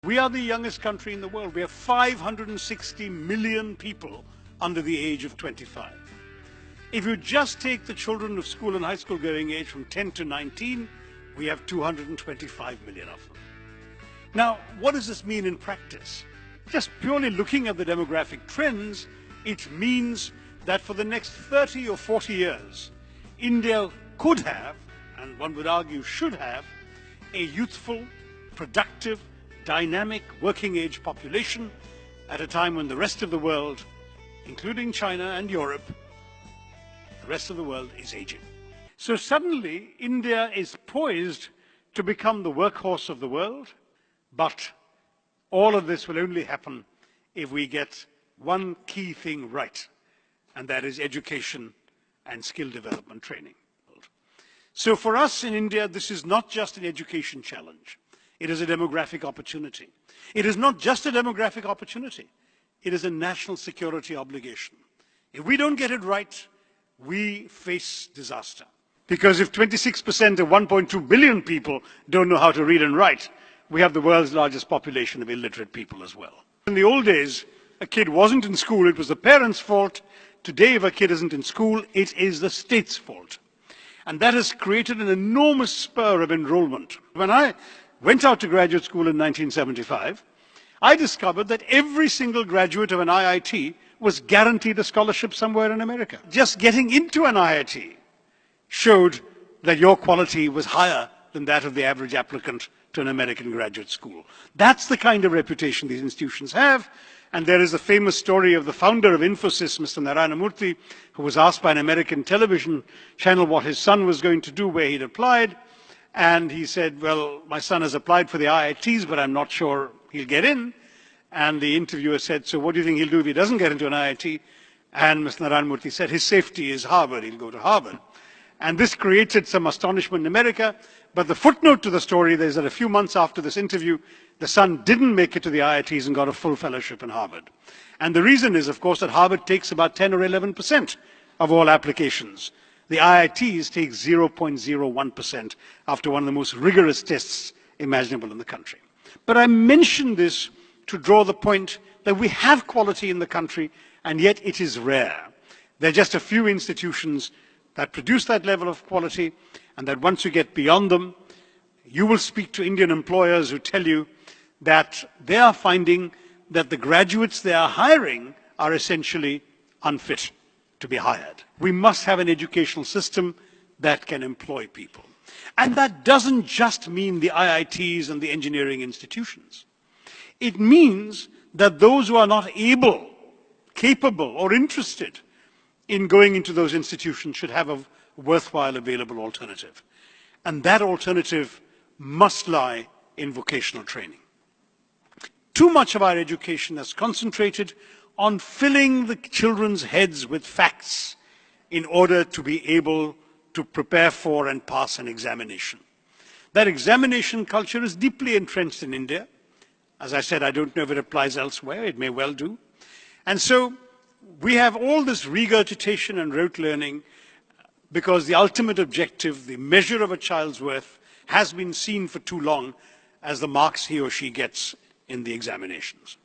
We are the youngest country in the world. We have 560 million people under the age of 25. If you just take the children of school and high school going age from 10 to 19, we have 225 million of them. Now, what does this mean in practice? Just purely looking at the demographic trends, it means that for the next 30 or 40 years, India could have, and one would argue should have, a youthful, productive, dynamic working age population at a time when the rest of the world, including China and Europe, the rest of the world is aging. So suddenly India is poised to become the workhorse of the world, but all of this will only happen if we get one key thing right, and that is education and skill development training. So for us in India, this is not just an education challenge. It is a demographic opportunity. It is not just a demographic opportunity. It is a national security obligation. If we don't get it right, we face disaster. Because if 26% of 1.2 billion people don't know how to read and write, we have the world's largest population of illiterate people as well. In the old days, a kid wasn't in school, it was the parents' fault. Today, if a kid isn't in school, it is the state's fault. And that has created an enormous spur of enrollment. When I went out to graduate school in 1975, I discovered that every single graduate of an IIT was guaranteed a scholarship somewhere in America. Just getting into an IIT showed that your quality was higher than that of the average applicant to an American graduate school. That's the kind of reputation these institutions have. And there is a famous story of the founder of Infosys, Mr. Narayana Murthy, who was asked by an American television channel what his son was going to do, where he'd applied. And he said, well, my son has applied for the IITs, but I'm not sure he'll get in. And the interviewer said, so what do you think he'll do if he doesn't get into an IIT? And Mr. Narayana Murthy said, his safety is Harvard, he'll go to Harvard. And this created some astonishment in America. But the footnote to the story is that a few months after this interview, the son didn't make it to the IITs and got a full fellowship in Harvard. And the reason is, of course, that Harvard takes about 10 or 11% of all applications. The IITs take 0.01% after one of the most rigorous tests imaginable in the country. But I mention this to draw the point that we have quality in the country, and yet it is rare. There are just a few institutions that produce that level of quality, and that once you get beyond them, you will speak to Indian employers who tell you that they are finding that the graduates they are hiring are essentially unfit to be hired. We must have an educational system that can employ people. And that doesn't just mean the IITs and the engineering institutions. It means that those who are not able, capable, or interested in going into those institutions should have a worthwhile available alternative. And that alternative must lie in vocational training. Too much of our education has concentrated on filling the children's heads with facts in order to be able to prepare for and pass an examination. That examination culture is deeply entrenched in India. As I said, I don't know if it applies elsewhere, it may well do. And so we have all this regurgitation and rote learning because the ultimate objective, the measure of a child's worth, has been seen for too long as the marks he or she gets in the examinations.